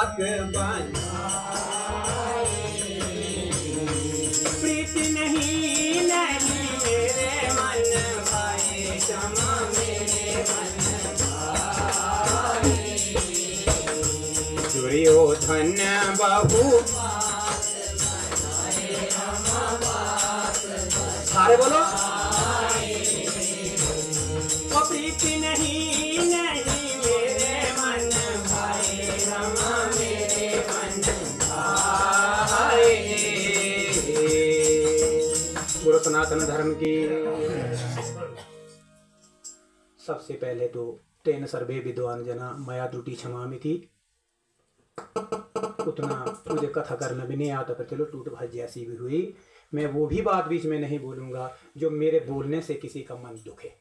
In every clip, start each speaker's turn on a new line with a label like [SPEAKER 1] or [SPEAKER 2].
[SPEAKER 1] साक बनाए। प्रीति नहीं नहीं मेरे मन भाए, क्षमा मेरे मन भाए। दुर्योधन बहु सारे बोलो, वो प्रीति नहीं नहीं मेरे मन भाए, रमा मेरे मन भाए। गुरु सनातन धर्म की। सबसे पहले तो तेन सर्वे विद्वान जना मया त्रुटि क्षमामिति। उतना मुझे कथा करना भी नहीं आता, पर चलो टूट भज जैसी भी हुई, मैं वो भी बात बीच में नहीं बोलूंगा जो मेरे बोलने से किसी का मन दुखे।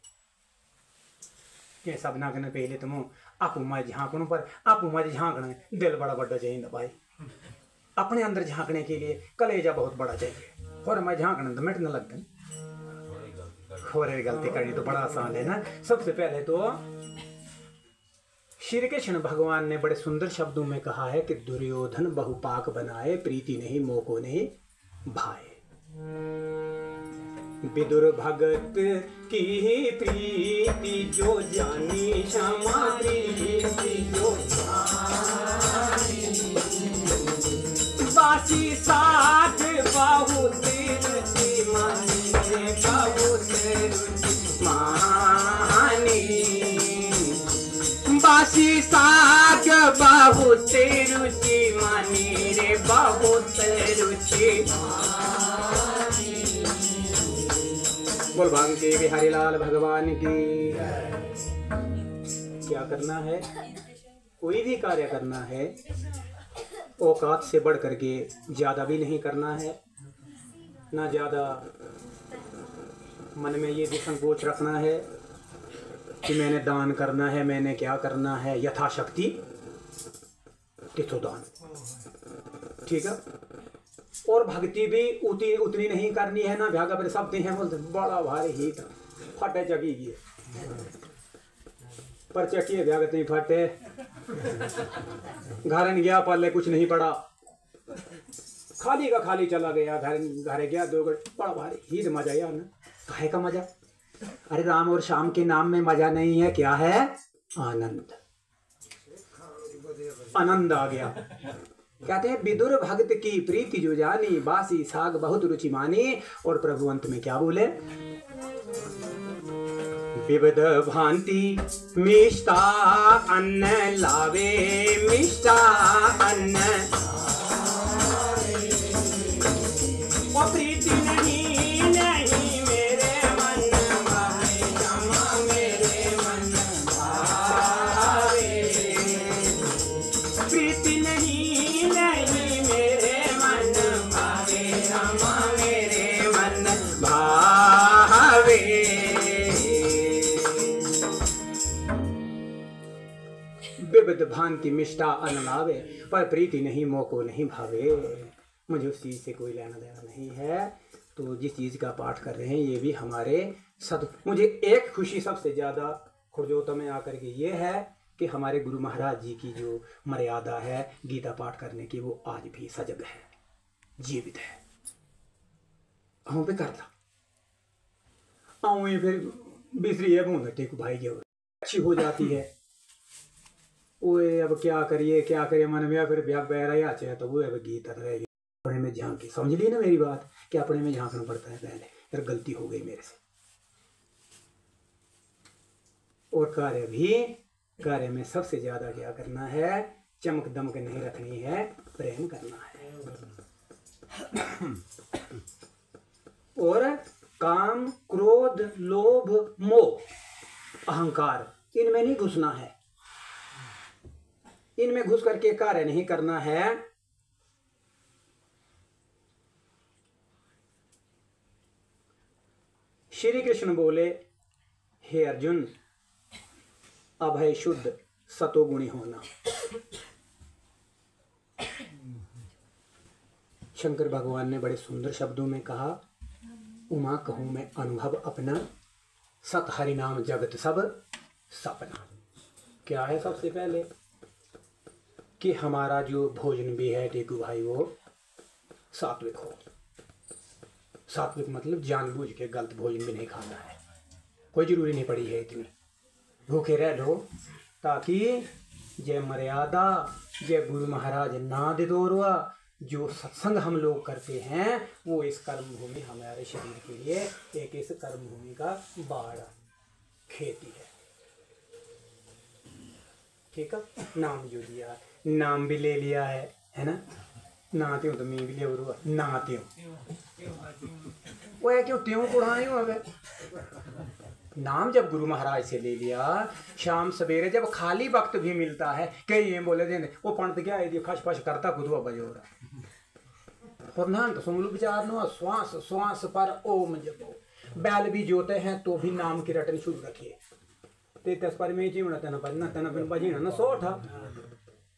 [SPEAKER 1] ये सब ना करने पहले तुम आप मज झांकने पर आप मज झांकने दिल बड़ा बड़ा चाहिए भाई। अपने अंदर झांकने के लिए कलेजा बहुत बड़ा चाहिए, और मैं झांकने तो मिटने लग गए। खोरे गलती करनी तो बड़ा आसान है ना। सबसे पहले तो श्री कृष्ण भगवान ने बड़े सुंदर शब्दों में कहा है कि दुर्योधन बहुपाक बनाए, प्रीति नहीं मोको नहीं भाए। विदुर भगत की प्रीति जो जानी, क्षमा प्रीति जो जानी। बासी साथ बहुत रुचि मानी, बहुत रुचि मानी। बासी साग बहुत रुचि मानी रे, बहुत रुचि मानी। बोल भांग के बिहारी लाल भगवान की। क्या करना है, कोई भी कार्य करना है औकात से बढ़ करके ज्यादा भी नहीं करना है, ना ज्यादा मन में ये भी संकोच रखना है कि मैंने दान करना है, मैंने क्या करना है। यथाशक्ति तिथोदान, ठीक है। और भक्ति भी उतनी नहीं करनी है ना। भ्यागा पर सब हैं बोलते बड़ा भारी ही था, फटे चकी गए पर चकिए भ्यागत नहीं फटे। घर गया पल्ले कुछ नहीं पड़ा, खाली का खाली चला गया। घर गया 2 बड़ा भारी ही मजा आया ना। काहे का मजा? अरे राम और श्याम के नाम में मजा नहीं है, क्या है? आनंद। आनंद आ गया। कहते हैं विदुर भक्त की प्रीति जो जानी, बासी साग बहुत रुचि मानी। और प्रभु अंत में क्या बोले? विविध भांति मिष्टा अन्न लावे, मिष्टा अन्न वो प्रीति नहीं नहीं मेरे मन भावे, क्षमा मेरे मन भावे। प्रीति नहीं नहीं मेरे मन भावे, क्षमा मेरे मन भावे। विविध भांति मिष्टा अन्न लावे, पर प्रीति नहीं मोको नहीं भावे। मुझे उस चीज़ से कोई लेना देना नहीं है। तो जिस चीज़ का पाठ कर रहे हैं ये भी हमारे मुझे एक खुशी सबसे ज़्यादा खुरजोता में आकर के ये है कि हमारे गुरु महाराज जी की जो मर्यादा है गीता पाठ करने की, वो आज भी सजग है, जीवित है। हम पे करता आऊँ फिर बिसरी है मुँह टेक भाई के अच्छी हो जाती है। ओए अब क्या करिए मन में फिर ब्याह बहरा चाहे तो वो अब गीता रहेगी। अपने में झांकी, समझ ली ना मेरी बात कि अपने में झांकना पड़ता है पहले। फिर गलती हो गई मेरे से। और कार्य में सबसे ज्यादा क्या करना है? चमक दमक नहीं रखनी है, प्रेम करना है। और काम क्रोध लोभ मोह अहंकार इनमें नहीं घुसना है। इनमें घुस करके कार्य नहीं करना है। श्री कृष्ण बोले, हे अर्जुन, अभय शुद्ध सतोगुणी होना। शंकर भगवान ने बड़े सुंदर शब्दों में कहा, उमा कहूं मैं अनुभव अपना, सत हरि नाम जगत सब सपना। क्या है? सबसे पहले कि हमारा जो भोजन भी है टेकू भाई वो सात्विक हो। सात्विक मतलब जानबूझ के गलत भोजन भी नहीं खाना है, कोई जरूरी नहीं पड़ी है इतनी, भूखे रह लो ताकि जय मर्यादा जय गुरु महाराज ना दे दोरवा। जो सत्संग हम लोग करते हैं वो इस कर्म भूमि हमारे शरीर के लिए एक इस कर्म भूमि का बाड़ खेती है। ठीक है, नाम जो दिया नाम भी ले लिया है ना, नाते हो तो मैं भी ले उरुआ नाते हो वो है क्यों त्यों कुड़ाए हो। अब नाम जब गुरु महाराज से ले लिया, शाम सवेरे जब खाली वक्त भी मिलता है कई ये बोले देने वो पंत क्या है खश फश करता कुदवा बजोरा प्रधान तो सुन लो विचार नो श्वास श्वास पर ओम जपो। बैल भी जोते हैं तो भी नाम की रटन शुरू रखिए। ते तस पर में जीवना तना पर ना तना पर बजीना ना सोठा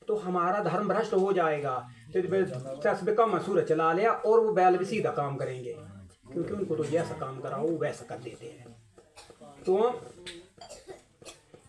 [SPEAKER 1] तो हमारा धर्म भ्रष्ट हो जाएगा। तो कम मसूर चला लिया और वो बैल भी सीधा काम करेंगे क्योंकि उनको तो जैसा काम कराओ वैसा कर देते हैं। तो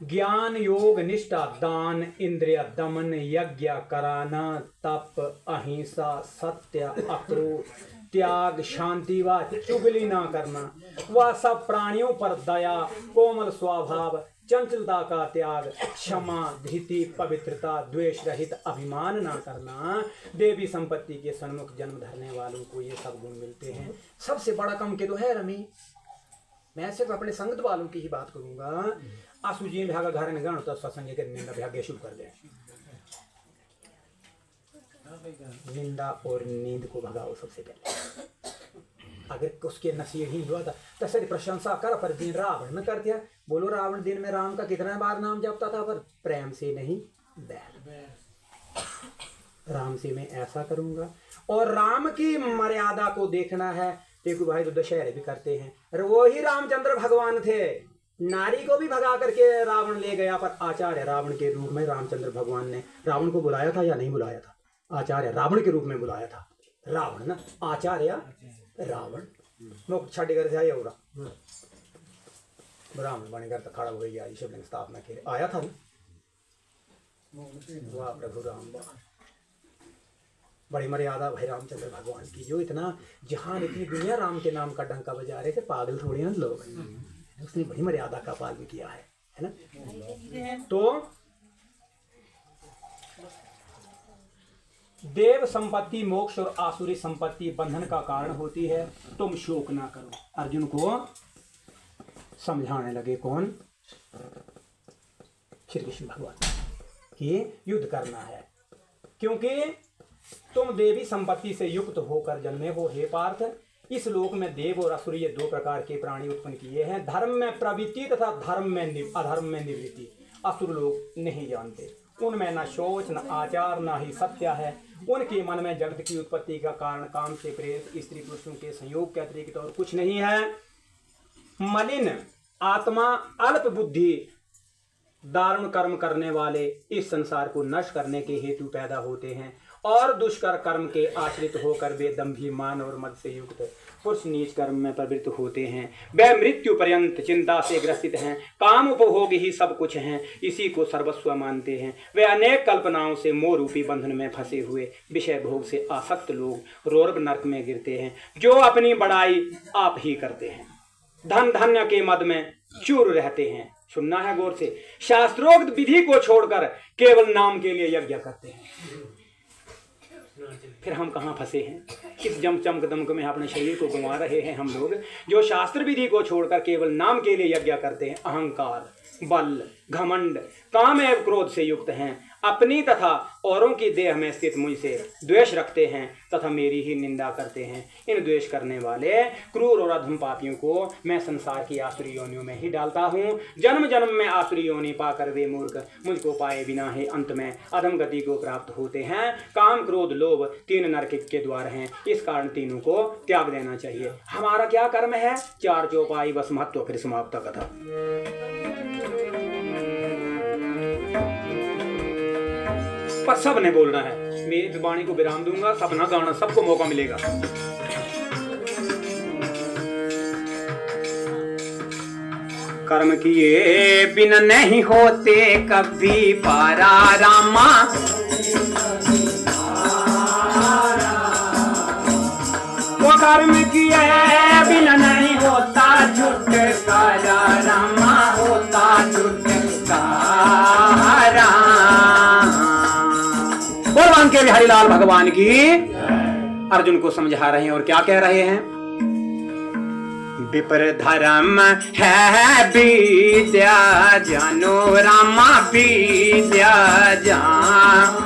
[SPEAKER 1] ज्ञान योग निष्ठा दान इंद्रिय दमन यज्ञ कराना तप अहिंसा सत्य अक्रोध त्याग शांति व चुगली ना करना वह सब प्राणियों पर दया कोमल स्वभाव चंचलता का त्याग क्षमा धृति पवित्रता द्वेष रहित अभिमान ना करना देवी संपत्ति के सन्मुख जन्म धरने वालों को ये सब गुण मिलते हैं। सबसे बड़ा कम के तो है रमी। मैं सिर्फ अपने संगत वालों की ही बात करूंगा। आसुजी भागा घर में गण तो सत्संग के निंदा भाग्य शुरू कर दे। निंदा और नींद को भगाओ सबसे पहले। अगर उसके नसीब ही हुआ था तो सारी प्रशंसा कर पर दिन रावण में कर दिया। बोलो रावण दिन में राम का कितना बार नाम जपता था पर प्रेम से नहीं बैर। राम से मैं ऐसा करूंगा और राम की मर्यादा को देखना है। देखो भाई तो दशहरे भी करते हैं, अरे वो ही रामचंद्र भगवान थे, नारी को भी भगा करके रावण ले गया पर आचार्य रावण के रूप में रामचंद्र भगवान ने रावण को बुलाया था या नहीं बुलाया था? आचार्य रावण के रूप में बुलाया था। रावण ना आचार्य रावण मुक्त छाड़कर से आया ब्राह्मण बनेकर तो खड़ा हो गया शिवलिंग स्थापना के लिए आया था ना। वाह प्रभु राम वाह, बड़ी मर्यादा भाई रामचंद्र भगवान की। जो इतना जहान इतनी दुनिया राम के नाम का डंका बजा रहे थे, पागल थोड़ी ना लोग, उसने बड़ी मर्यादा का पालन किया है ना। तो देव संपत्ति मोक्ष और आसुरी संपत्ति बंधन का कारण होती है, तुम शोक ना करो। अर्जुन को समझाने लगे कौन? श्री कृष्ण भगवान कि युद्ध करना है क्योंकि तुम देवी संपत्ति से युक्त होकर जन्मे हो हे पार्थ। इस लोक में देव और असुर ये दो प्रकार के प्राणी उत्पन्न किए हैं, धर्म में प्रवृत्ति तथा अधर्म में निवृत्ति। असुर लोग नहीं जानते, उनमें न शोच न आचार न ही सत्य है। उनके मन में जगत की उत्पत्ति का कारण काम से प्रेरित स्त्री पुरुषों के संयोग के अतिरिक्त और कुछ नहीं है। मलिन आत्मा अल्प बुद्धि दारुण कर्म करने वाले इस संसार को नष्ट करने के हेतु पैदा होते हैं और दुष्कर कर्म के आश्रित होकर वे दंभी मान और मद से युक्त पुरुष नीच कर्म में प्रवृत्त होते हैं। वे मृत्यु पर्यंत चिंता से ग्रसित हैं, काम उपभोग ही सब कुछ हैं, इसी को सर्वस्व मानते हैं। वे अनेक कल्पनाओं से मोह रूपी बंधन में फंसे हुए विषय भोग से आसक्त लोग रोर्ब नरक में गिरते हैं, जो अपनी बड़ाई आप ही करते हैं, धन धन्य के मद में चूर रहते हैं। सुनना है गौर से, शास्त्रोक्त विधि को छोड़कर केवल नाम के लिए यज्ञ करते हैं। फिर हम कहाँ फंसे हैं, किस चमक दमक में अपने शरीर को गंवा रहे हैं हम लोग, जो शास्त्र विधि को छोड़कर केवल नाम के लिए यज्ञ करते हैं। अहंकार बल घमंड काम एवं क्रोध से युक्त हैं, अपनी तथा औरों की देह में स्थित मुझसे द्वेष रखते हैं तथा मेरी ही निंदा करते हैं। इन द्वेष करने वाले क्रूर और अधम पापियों को मैं संसार की आसुरी योनियों में ही डालता हूँ। जन्म जन्म में आसुरी योनि पाकर वे मूर्ख मुझको पाए बिना ही अंत में अधम गति को प्राप्त होते हैं। काम क्रोध लोभ तीन नरक के द्वार हैं, इस कारण तीनों को त्याग देना चाहिए। हमारा क्या कर्म है? चार चौपाई बस महत्व फिर समाप्त कथा। पर सब ने बोलना है, मेरी वाणी को विराम दूंगा, सब ना गाना, सबको मौका मिलेगा। कर्म किए बिन नहीं होते कभी पारा रामा, यज्ञ बिना नहीं होता छुटकारा रामा, होता छुटकारा। भगवान के बिहारीलाल भगवान की अर्जुन को समझा रहे हैं और क्या कह रहे हैं? विपर धर्म है विद्या जानो रामा, विद्या जान।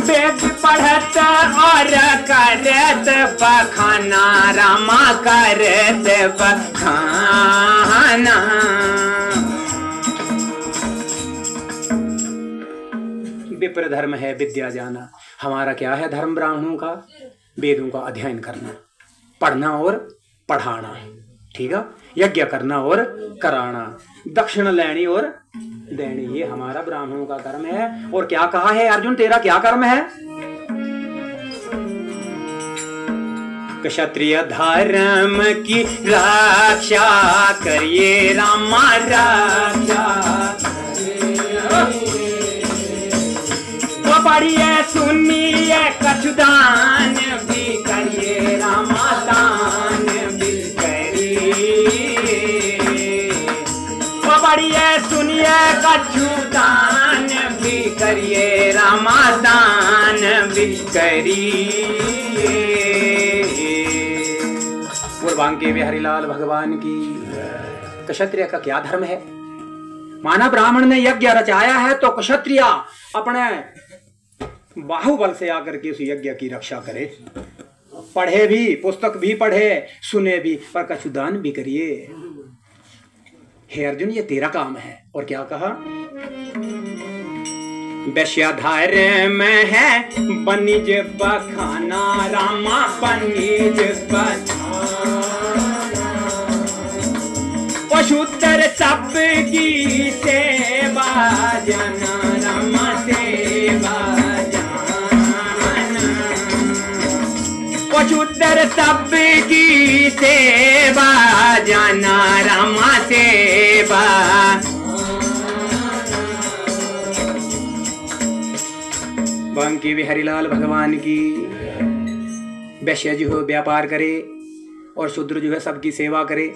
[SPEAKER 1] वेद पढ़त और करत बखाना रामा, करत बखाना। विपर धर्म है विद्या जाना। हमारा क्या है धर्म? ब्राह्मणों का वेदों का अध्ययन करना, पढ़ना और पढ़ाना, ठीक है, यज्ञ करना और कराना, दक्षिण लेनी और देनी, ये हमारा ब्राह्मणों का कर्म है। और क्या कहा है अर्जुन, तेरा क्या कर्म है? क्षत्रिय धर्म की रक्षा करिए रामा, रक्षा पढ़िए सुनिए कछुदान भी करिए रामा, दान भी करिए। पढ़िए सुनिए कछुदान भी करिए रामा, दान भी करिए। बांके बिहारीलाल भगवान की। क्षत्रिय का क्या धर्म है? माना ब्राह्मण ने यज्ञ रचाया है तो क्षत्रिय अपने बाहुबल से आकर के उस यज्ञ की रक्षा करे, पढ़े भी, पुस्तक भी पढ़े, सुने भी, पर कछुदान भी करिए। हे अर्जुन, ये तेरा काम है। और क्या कहा? वैश्याधर्म है बनिज बखाना रामा, बनिज पशुतर सबकी सेवा जना रामा, सेवा जाना। पशुतर सबकी सेवा जना रामा, सेवा। बांके बिहारीलाल भगवान की। वैश्य जो है व्यापार करे और शूद्र जो है सबकी सेवा करे।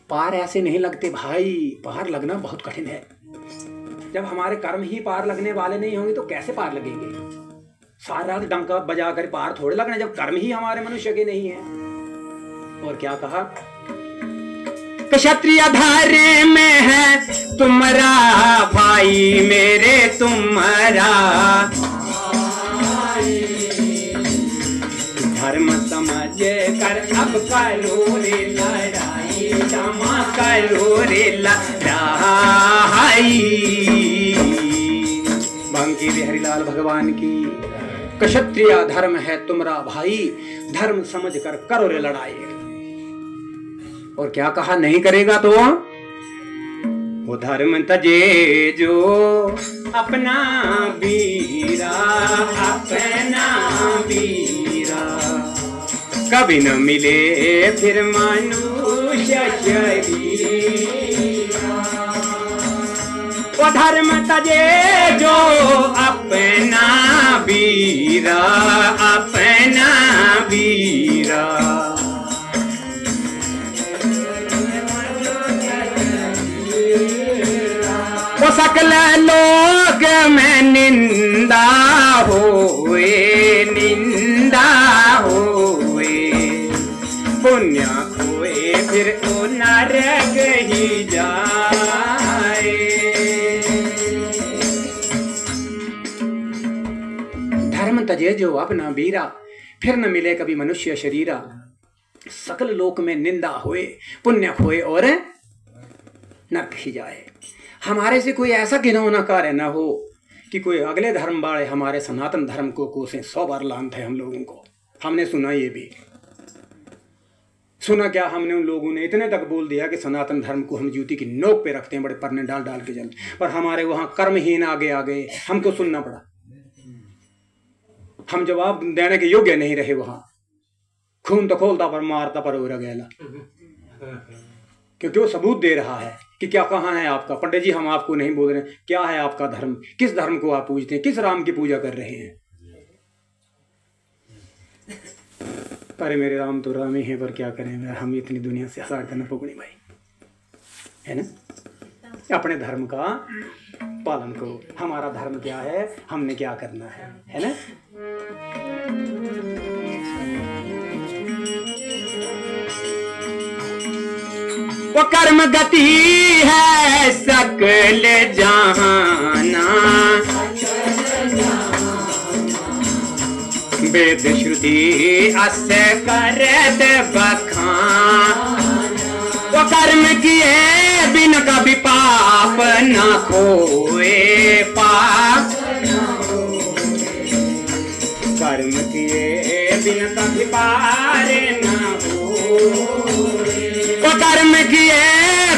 [SPEAKER 1] पार ऐसे नहीं लगते भाई, पार लगना बहुत कठिन है। जब हमारे कर्म ही पार लगने वाले नहीं होंगे तो कैसे पार लगेंगे? सारी रात डंका बजा कर पार थोड़े लगना जब कर्म ही हमारे मनुष्य के नहीं है। और क्या कहा? क्षत्रिय धर्म में है तुम्हारा भाई, मेरे तुम्हारा धर्म समझ कर अब करो रे लड़ाई, क्षमा करो रे लड़ाई। बांके बिहारीलाल भगवान की। क्षत्रिय धर्म है तुम्हारा भाई, धर्म समझ कर करो रे लड़ाई। और क्या कहा? नहीं करेगा तो वो धर्म तजे जो अपना वीरा, अपना वीरा। कभी न मिले फिर मनुष्य शरीर। वो धर्म तजे जो अपना वीरा, अपना वीरा। वो सकल लोक में निंदा होए, निंदा होए। पुण्य खोए फिर वो नरक ही जाए। धर्म तजे जो अपना वीरा, फिर न मिले कभी मनुष्य शरीरा। सकल लोक में निंदा होए, पुण्य खोए और नरक ही जाए। हमारे से कोई ऐसा घिनौना कार्य न हो कि कोई अगले धर्म वाले हमारे सनातन धर्म को कोसें। 100 बार लानत है हम लोगों को। हमने सुना, ये भी सुना क्या हमने, उन लोगों ने इतने तक बोल दिया कि सनातन धर्म को हम जूती की नोक पे रखते हैं, बड़े परने डाल डाल के जल। पर हमारे वहाँ कर्महीन आगे आ गए, हमको सुनना पड़ा। हम जवाब देने के योग्य नहीं रहे। वहाँ खून तो खोलता पर मारता पर हो गया, क्योंकि वो सबूत दे रहा है कि क्या कहाँ है आपका। पंडित जी, हम आपको नहीं बोल रहे, क्या है आपका धर्म, किस धर्म को आप पूजते हैं, किस राम की पूजा कर रहे हैं। पर मेरे राम तो राम ही है, पर क्या करें, हम इतनी दुनिया से हसाड़ करना पकड़ी भाई, है ना। अपने धर्म का पालन करो। हमारा धर्म क्या है, हमने क्या करना है ना। वो कर्म गति है सकल जहाना, वेद श्रुति अस करत बखान। वो कर्म किए बिन कभी पाप न खोए, पाप कर्म किए बिन कभी पार न हो। वो कर्म किए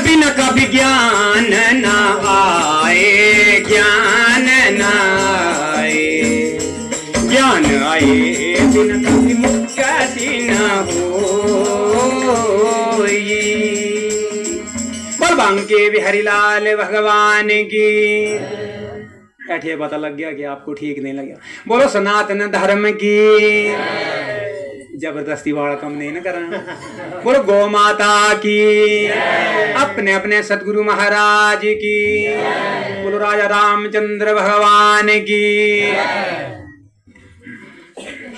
[SPEAKER 1] बिन कभी ज्ञान न आए, ज्ञान न आए, ज्ञान आए बिन कभी मुक्ति न हो। बांके बिहारी लाल भगवान की। ऐठे पता लग गया कि आपको ठीक नहीं लगा। बोलो सनातन धर्म की। जबरदस्ती वाला कम नहीं ना करना। बोलो गौ माता की। अपने अपने सतगुरु महाराज की। बोलो राजा रामचंद्र भगवान की।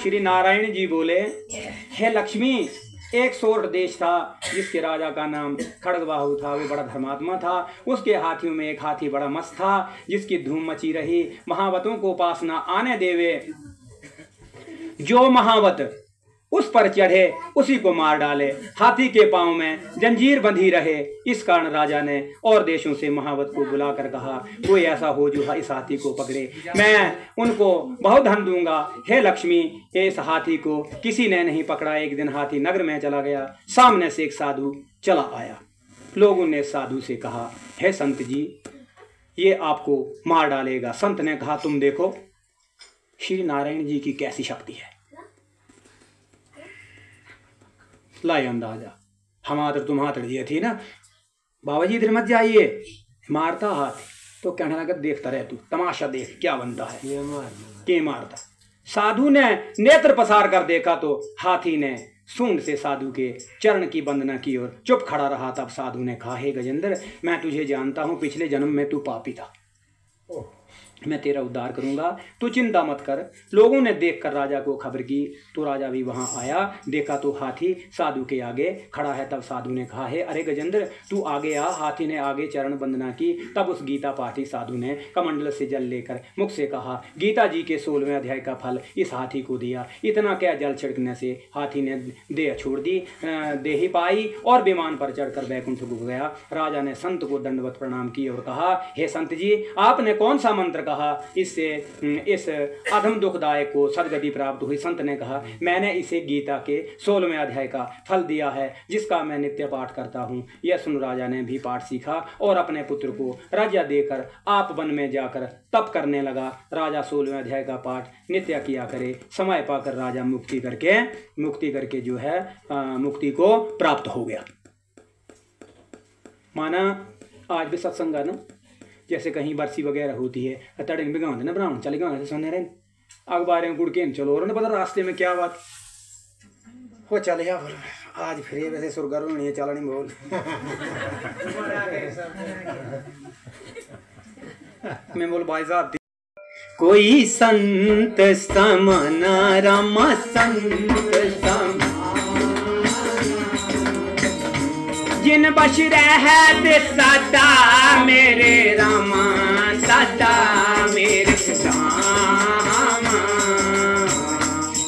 [SPEAKER 1] श्री नारायण जी बोले, हे लक्ष्मी, एक सोर देश था जिसके राजा का नाम खड़गबाहु था। वो बड़ा धर्मात्मा था। उसके हाथियों में एक हाथी बड़ा मस्त था, जिसकी धूम मची रही। महावतों को पास न आने देवे, जो महावत उस पर चढ़े उसी को मार डाले। हाथी के पांव में जंजीर बंधी रहे। इस कारण राजा ने और देशों से महावत को बुलाकर कहा, कोई ऐसा हो जो इस हाथी को पकड़े, मैं उनको बहुत धन दूंगा। हे लक्ष्मी, इस हाथी को किसी ने नहीं पकड़ा। एक दिन हाथी नगर में चला गया। सामने से एक साधु चला आया। लोगों ने साधु से कहा, हे संत जी, ये आपको मार डालेगा। संत ने कहा, तुम देखो श्री नारायण जी की कैसी शक्ति है। लाए अंदाजा। हमारे तुम्हारे ये थी ना, बाबा जी इधर मत जाइए, मारता हाथ। तो कहने लगा, देखता रहे तू, तमाशा देख क्या बनता है, के मारता। साधु ने नेत्र पसार कर देखा तो हाथी ने सूंड से साधु के चरण की वंदना की और चुप खड़ा रहा। तब साधु ने कहा, हे गजेंद्र, मैं तुझे जानता हूं, पिछले जन्म में तू पापी था, मैं तेरा उद्धार करूंगा, तू चिंता मत कर। लोगों ने देखकर राजा को खबर की। तो राजा भी वहां आया। देखा तो हाथी साधु के आगे खड़ा है। तब साधु ने कहा, हे अरे गजेंद्र, तू आगे आ। हाथी ने आगे चरण वंदना की। तब उस गीता पाठी साधु ने कमंडल से जल लेकर मुख से कहा, गीता जी के 16वें अध्याय का फल इस हाथी को दिया। इतना क्या, जल छिड़कने से हाथी ने देह छोड़ दी, देही पाई और विमान पर चढ़कर बैकुंठ को गया। राजा ने संत को दंडवत प्रणाम की और कहा, हे संत जी, आपने कौन सा मंत्र कहा, इससे इस अधम दुखदायक को सदगति प्राप्त हुई। संत ने कहा, मैंने इसे गीता के 16वें अध्याय का फल दिया है, जिसका मैं नित्य पाठ करता हूँ। यह सुन राजा ने भी पाठ सीखा और अपने पुत्र को राज्य देकर आप वन में जाकर तप करने लगा। राजा 16वें अध्याय का पाठ नित्य किया करे। समय पाकर राजा मुक्ति करके जो है मुक्ति को प्राप्त हो गया। माना आज भी सत्संग है ना, जैसे कहीं बरसी वगैरह होती है, तड़े भी गाँव ना ब्राह्मण चले गाँव से सोने रहे अखबारें गुड़के चलो और पता रास्ते में क्या बात हो चले या आज फिर वैसे सुरगर नहीं चला नहीं बोल। मैं बोल भाई साहब, कोई संत समना रामा संत सम, जिन बश रहते सदा मेरे रामा, सदा मेरे रामा।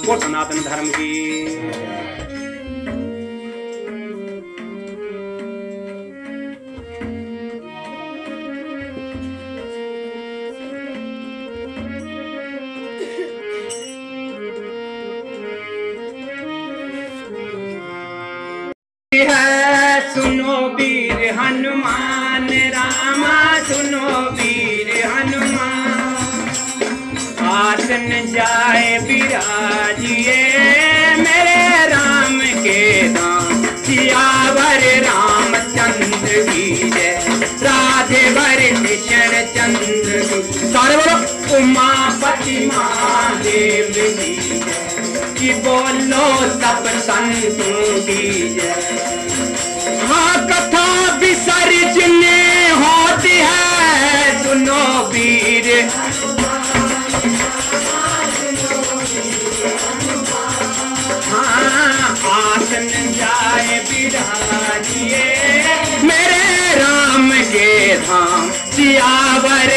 [SPEAKER 1] वो सनातन धर्म की। सुनो वीर हनुमान रामा, सुनो वीर हनुमान। आसन जाए विराजिए मेरे राम के दाम, सियावर रामचंद्र की जय, राधे वर कृष्ण चंद्र। सारे बोलो उमापति महादेव की जय। कि बोलो सब संतों की जय। हाँ कथा विसर्जन होती है सुनो वीर, हाँ आसन जाए विराजिए मेरे राम के धाम। सियावर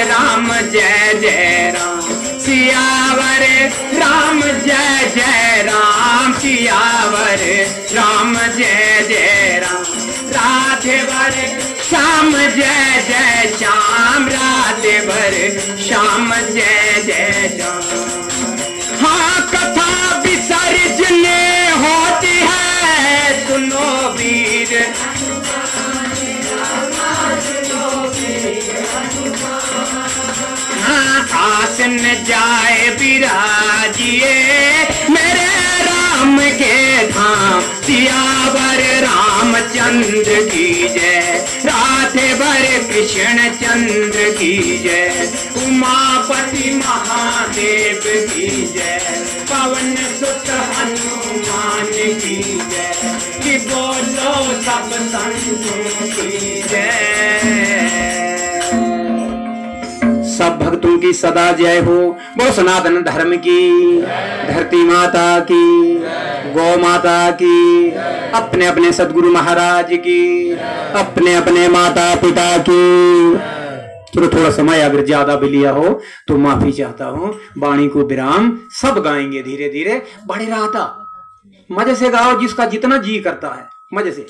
[SPEAKER 1] राम जय जय राम, सियावर राम जय जय राम, सियावर राम जय जय राम। राधे वर श्याम जय जय श्याम, राधे वर श्याम जय जय श्याम। हाँ कथा विसर्जन होती है सुनो वीर, हाँ आसन जाए विराजिए मेरे राम के धाम। सियावर रामचंद्र की जय, राधे वर कृष्ण चंद्र की जय, उमापति महादेव की जय, पवन सुत हनुमान की जय, कि बोलो सब संतों की जय। सब भक्तों की सदा जय हो। वो सनातन धर्म की, धरती माता की, गौ माता की, अपने अपने सदगुरु महाराज की, अपने अपने माता पिता की। चलो थोड़ा समय अगर ज्यादा भी लिया हो तो माफी चाहता हूँ। वाणी को विराम, सब गाएंगे धीरे धीरे। बड़े राता मजे से गाओ, जिसका जितना जी करता है मजे से।